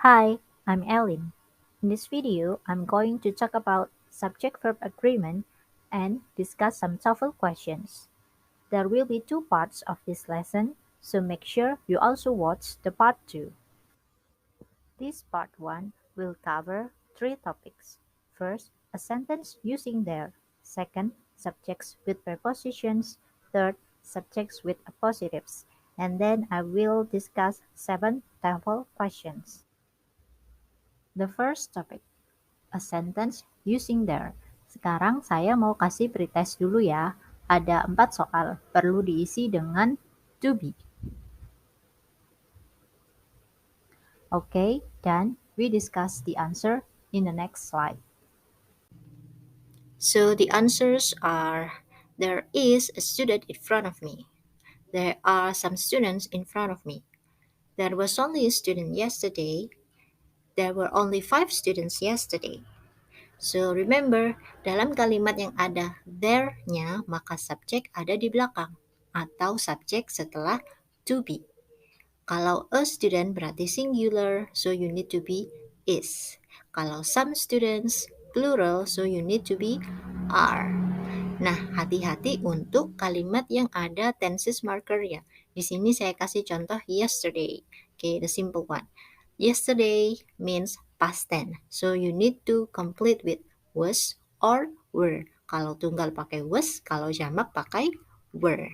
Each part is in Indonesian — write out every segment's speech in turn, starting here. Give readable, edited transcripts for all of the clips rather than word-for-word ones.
Hi, I'm Ellen. In this video, I'm going to talk about subject-verb agreement and discuss some TOEFL questions. There will be two parts of this lesson, so make sure you also watch the part 2. This part 1 will cover three topics. First, a sentence using their. Second, subjects with prepositions. Third, subjects with appositives. And then I will discuss 7 TOEFL questions. The first topic, a sentence using their. Sekarang saya mau kasih pretest dulu ya. Ada 4 soal, perlu diisi dengan to be. Okay, then we discuss the answer in the next slide. So the answers are: there is a student in front of me. There are some students in front of me. There was only a student yesterday. There were only 5 students yesterday. So remember, dalam kalimat yang ada there-nya, maka subjek ada di belakang atau subjek setelah to be. Kalau a student berarti singular, so you need to be is. Kalau some students plural, so you need to be are. Nah, hati-hati untuk kalimat yang ada tenses marker-nya. Di sini saya kasih contoh yesterday. Okay, the simple one. Yesterday means past tense. So you need to complete with was or were. Kalau tunggal pakai was, kalau jamak pakai were.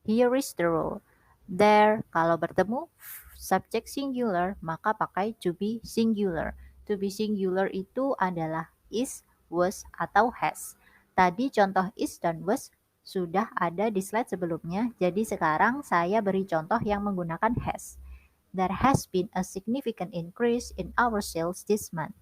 Here is the rule. There, kalau bertemu subjek singular, maka pakai to be singular. To be singular itu adalah is, was, atau has. Tadi contoh is dan was sudah ada di slide sebelumnya, jadi sekarang saya beri contoh yang menggunakan has. There has been a significant increase in our sales this month.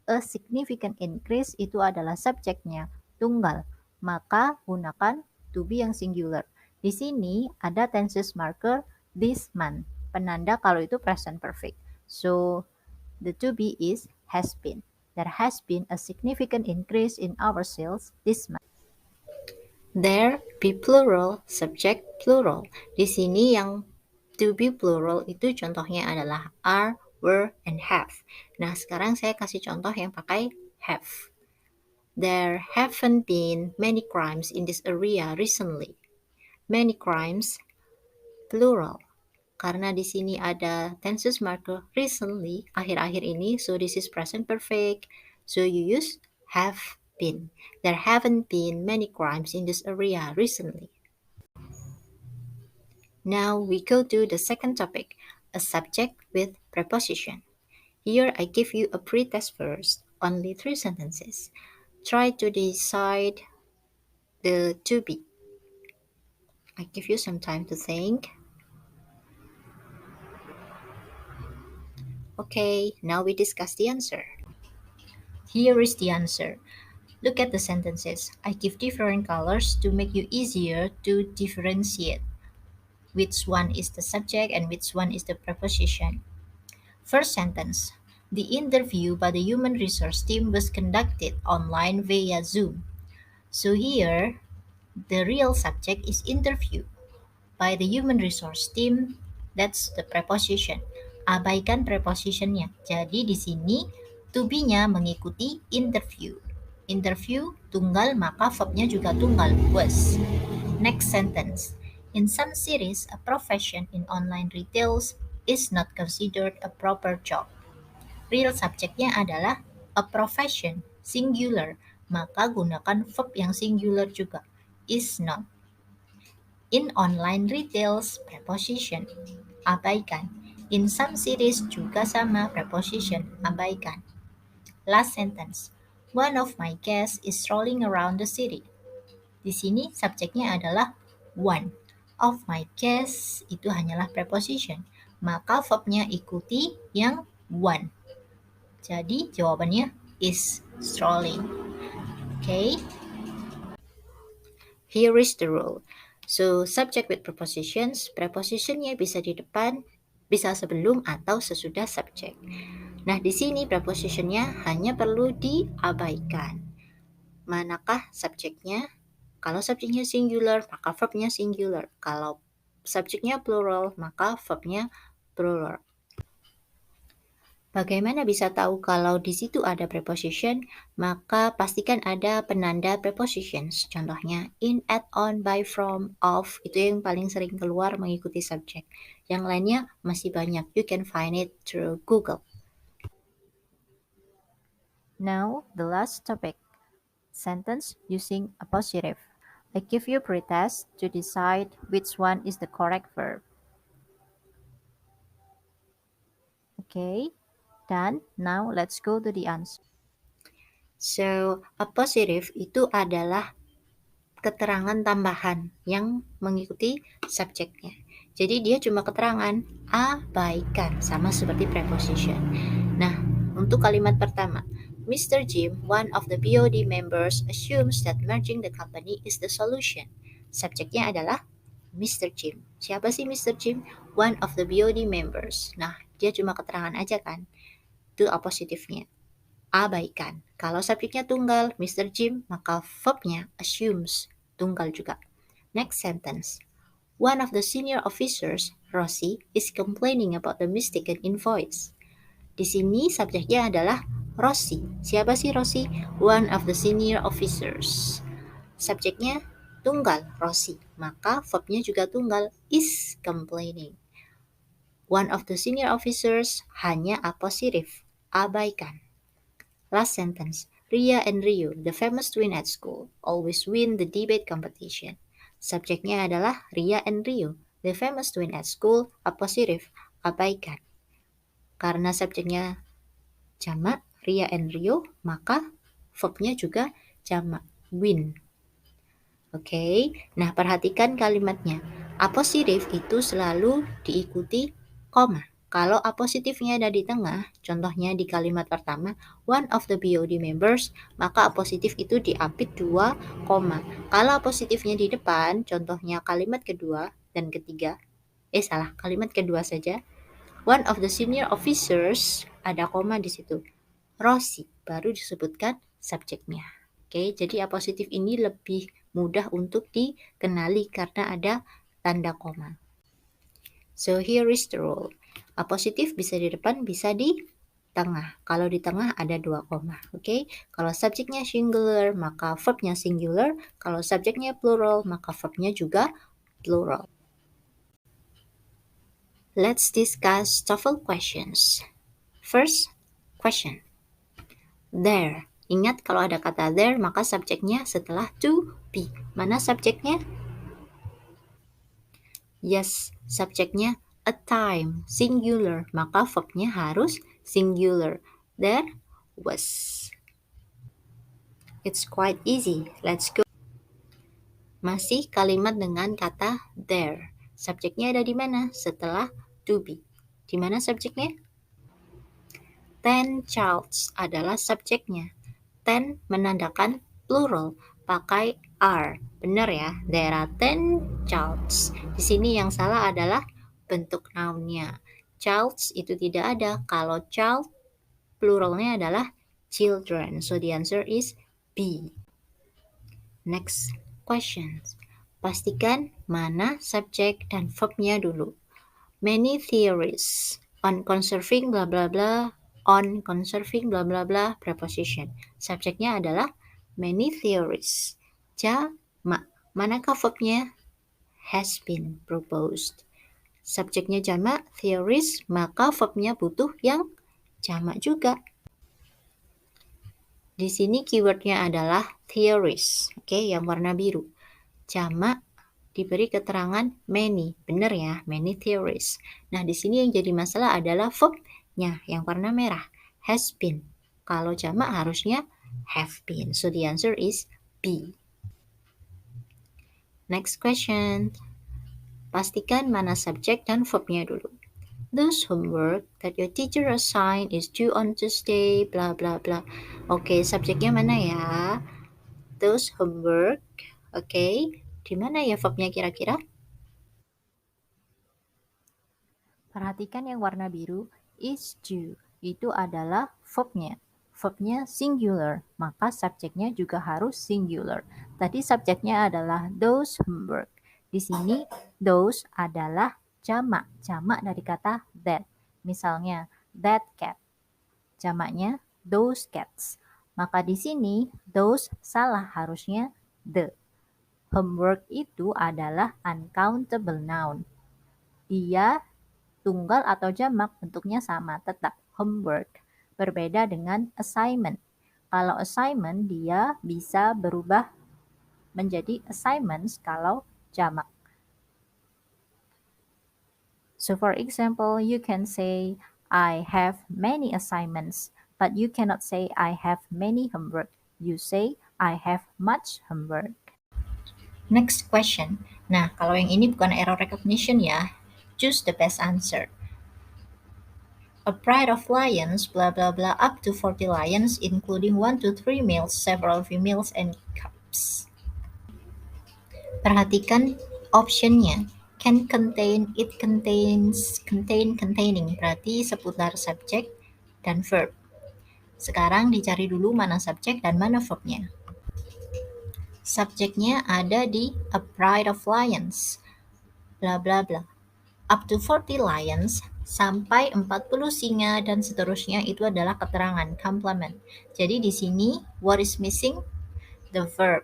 A significant increase itu adalah subjeknya, tunggal. Maka gunakan to be yang singular. Di sini ada tenses marker this month, penanda kalau itu present perfect. So, the to be is has been. There has been a significant increase in our sales this month. There be plural, subject plural. Di sini yang to be plural itu contohnya adalah are, were, and have. Nah, sekarang saya kasih contoh yang pakai have. There haven't been many crimes in this area recently. Many crimes, plural. Karena di sini ada tenses marker recently, akhir-akhir ini, so this is present perfect. So you use have been. There haven't been many crimes in this area recently. Now we go to the second topic, a subject with preposition. Here I give you a pre-test first, only 3 sentences. Try to decide the to be. I give you some time to think. Okay, now we discuss the answer. Here is the answer. Look at the sentences. I give different colors to make you easier to differentiate which one is the subject and which one is the preposition. First sentence. The interview by the human resource team was conducted online via Zoom. So here, the real subject is interview by the human resource team. That's the preposition. Abaikan prepositionnya. Jadi di sini to be-nya mengikuti interview. Interview tunggal, maka verbnya juga tunggal, was. Next sentence. In some cities, a profession in online retails is not considered a proper job. Real subjeknya adalah a profession, singular, maka gunakan verb yang singular juga, is not. In online retails, preposition, abaikan. In some cities juga sama, preposition, abaikan. Last sentence. One of my guests is strolling around the city. Di sini subjeknya adalah one. Of my guests itu hanyalah preposition. Maka verbnya ikuti yang one. Jadi jawabannya is strolling. Okay? Here is the rule. So, subject with prepositions, prepositionnya bisa di depan, bisa sebelum atau sesudah subjek. Nah, di sini prepositionnya hanya perlu diabaikan. Manakah subjeknya? Kalau subjeknya singular, maka verbnya singular. Kalau subjeknya plural, maka verbnya plural. Bagaimana bisa tahu kalau di situ ada preposition? Maka pastikan ada penanda prepositions. Contohnya in, at, on, by, from, of. Itu yang paling sering keluar mengikuti subjek. Yang lainnya masih banyak. You can find it through Google. Now, the last topic. Sentence using appositive. I give you pretest to decide which one is the correct verb. Okay, done. Now let's go to the answer. So, appositive itu adalah keterangan tambahan yang mengikuti subjeknya. Jadi dia cuma keterangan abaikan, sama seperti preposition. Nah, untuk kalimat pertama, Mr. Jim, one of the BOD members, assumes that merging the company is the solution. Subjeknya adalah Mr. Jim. Siapa sih Mr. Jim? One of the BOD members. Nah, dia cuma keterangan aja kan. Itu apositifnya. Abaikan. Kalau subjeknya tunggal, Mr. Jim, maka verbnya assumes, tunggal juga. Next sentence. One of the senior officers, Rosie, is complaining about the mistaken invoice. Di sini subjeknya adalah Rosie. Siapa sih Rosie? One of the senior officers. Subjeknya tunggal, Rosie. Maka verbnya juga tunggal, is complaining. One of the senior officers hanya apositif, abaikan. Last sentence. Ria and Rio, the famous twin at school, always win the debate competition. Subjeknya adalah Ria and Rio, the famous twin at school, apositif, abaikan. Karena subjeknya jamak, Ria and Rio, maka verbnya juga jamak, win. Oke, nah perhatikan kalimatnya. Apositif itu selalu diikuti koma. Kalau apositifnya ada di tengah, contohnya di kalimat pertama, one of the BOD members, maka apositif itu diapit 2 koma. Kalau apositifnya di depan, contohnya kalimat kedua dan ketiga, kalimat kedua saja, one of the senior officers, ada koma di situ. Rosie, baru disebutkan subjeknya. Oke, jadi apositif ini lebih mudah untuk dikenali karena ada tanda koma. So here is the rule. Apositif bisa di depan, bisa di tengah. Kalau di tengah ada 2 koma. Oke, kalau subjeknya singular, maka verbnya singular. Kalau subjeknya plural, maka verbnya juga plural. Let's discuss TOEFL questions. First question. There. Ingat kalau ada kata there, maka subjeknya setelah to be. Mana subjeknya? Yes, subjeknya a time, singular. Maka verbnya harus singular. There was. It's quite easy. Let's go. Masih kalimat dengan kata there. Subjeknya ada di mana? Setelah to be. Di mana subjeknya? 10 childs adalah subjeknya. 10 menandakan plural, pakai are. Benar ya? There are 10 childs. Di sini yang salah adalah bentuk noun-nya. Childs itu tidak ada. Kalau child, pluralnya adalah children. So the answer is B. Next question. Pastikan mana subjek dan verbnya dulu. Many theories on conserving bla bla bla, on conserving bla bla bla, preposition. Subjeknya adalah many theories. Jamak. Manakah verbnya? Has been proposed. Subjeknya jamak, theories, maka verbnya butuh yang jamak juga. Di sini keywordnya adalah theories, oke, yang warna biru. Jamak diberi keterangan many, benar ya, many theories. Nah, di sini yang jadi masalah adalah verbnya yang warna merah, has been. Kalau jamak harusnya have been. So the answer is B. Next question. Pastikan mana subjek dan verbnya dulu. Those homework that your teacher assigned is due on Tuesday, bla bla bla. Oke, subjeknya mana ya? Those homework. Oke, di mana ya verbnya kira-kira? Perhatikan yang warna biru, is due. Itu adalah verbnya. Verbnya singular, maka subjeknya juga harus singular. Tadi subjeknya adalah those homework. Di sini those adalah jamak. Jamak dari kata that. Misalnya, that cat. jamaknya those cats. Maka di sini those salah, harusnya the. Homework itu adalah uncountable noun. Dia tunggal atau jamak bentuknya sama, tetap homework. Berbeda dengan assignment. Kalau assignment dia bisa berubah menjadi assignments kalau jamak. So for example, you can say I have many assignments, but you cannot say I have many homework. You say I have much homework. Next question. Nah, kalau yang ini bukan error recognition ya. Choose the best answer. A pride of lions, blah blah blah, up to 40 lions, including 1 to 3 males, several females, and cubs. Perhatikan optionnya. Can contain, it contains, contain, containing. Berarti seputar subjek dan verb. Sekarang dicari dulu mana subjek dan mana verbnya. Subjeknya ada di a pride of lions, bla bla bla. Up to 40 lions, sampai 40 singa dan seterusnya, itu adalah keterangan, complement. Jadi di sini what is missing? The verb.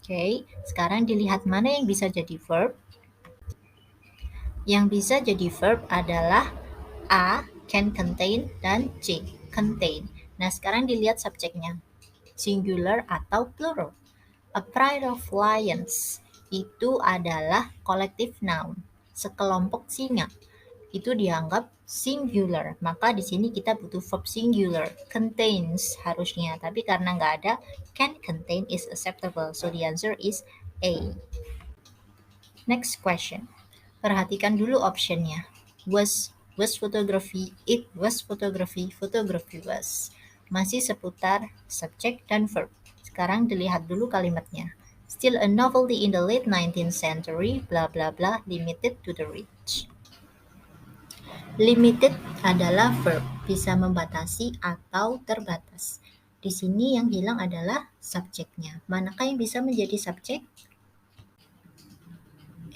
Oke, sekarang dilihat mana yang bisa jadi verb. Yang bisa jadi verb adalah A, can contain, dan C, contain. Nah, sekarang dilihat subjeknya, singular atau plural. A pride of lions itu adalah collective noun, sekelompok singa. Itu dianggap singular, maka di sini kita butuh verb singular, contains harusnya, tapi karena nggak ada, can contain is acceptable, so the answer is A. Next question. Perhatikan dulu optionnya. Was photography, it was photography, photography was. Masih seputar subjek dan verb. Sekarang dilihat dulu kalimatnya. Still a novelty in the late 19th century, blah blah blah, limited to the rich. Limited adalah verb, bisa membatasi atau terbatas. Di sini yang hilang adalah subjeknya. Manakah yang bisa menjadi subjek?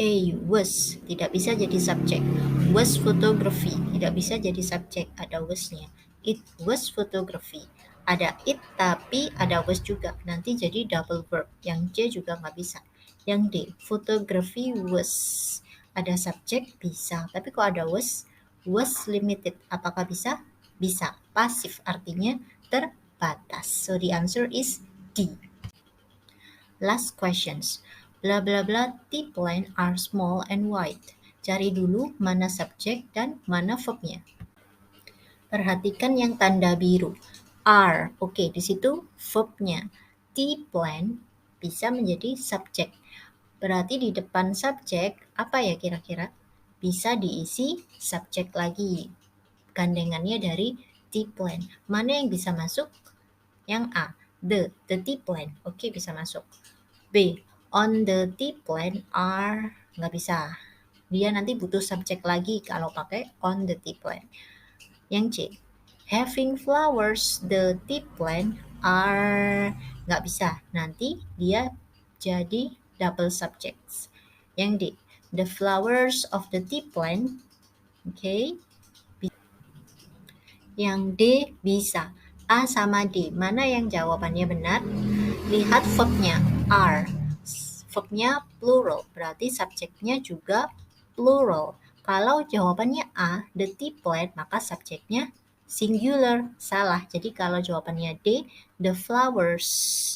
A, was, tidak bisa jadi subjek. Was photography, tidak bisa jadi subjek, ada was-nya. It was photography, ada it tapi ada was juga, nanti jadi double verb. Yang C juga nggak bisa. Yang D, photography was, ada subjek bisa, tapi kok ada was limited, apakah bisa? Bisa, pasif artinya terbatas. So the answer is D. Last questions. Blah blah blah, tea plant are small and white. Cari dulu mana subjek dan mana verbnya. Perhatikan yang tanda biru. Are, oke, di situ verbnya. Tea plant bisa menjadi subjek. Berarti di depan subjek, apa ya kira-kira? Bisa diisi subjek lagi. Gandengannya dari tea plant. Mana yang bisa masuk? Yang A, the tea plant. Oke, bisa masuk. B, on the tea plant are, nggak bisa. Dia nanti butuh subjek lagi kalau pakai on the tea plant. Yang C, having flowers the tea plant are, nggak bisa. Nanti dia jadi double subjects. Yang D, the flowers of the tea plant, oke. Yang D bisa. A sama D, mana yang jawabannya benar? Lihat verbnya, are. Verbnya plural, berarti subjeknya juga plural. Kalau jawabannya A, the tea plant, maka subjeknya singular. Salah. Jadi kalau jawabannya D, the flowers,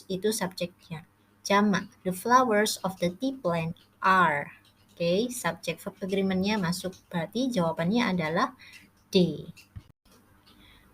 itu subjeknya. Jamak, the flowers of the tea plant are. Oke, subjek verb agreement-nya masuk. Berarti jawabannya adalah D.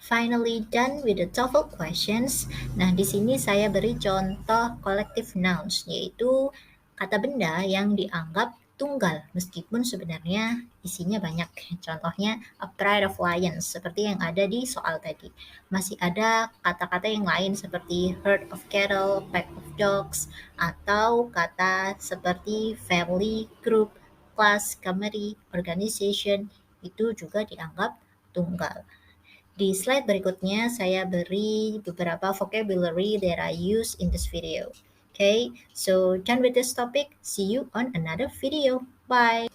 Finally done with the TOEFL questions. Nah, di sini saya beri contoh collective nouns, yaitu kata benda yang dianggap tunggal, meskipun sebenarnya isinya banyak. Contohnya, a pride of lions, seperti yang ada di soal tadi. Masih ada kata-kata yang lain seperti herd of cattle, pack of dogs, atau kata seperti family, group, class, committee, organization, itu juga dianggap tunggal. Di slide berikutnya saya beri beberapa vocabulary that I use in this video. Okay, so done with this topic. See you on another video. Bye.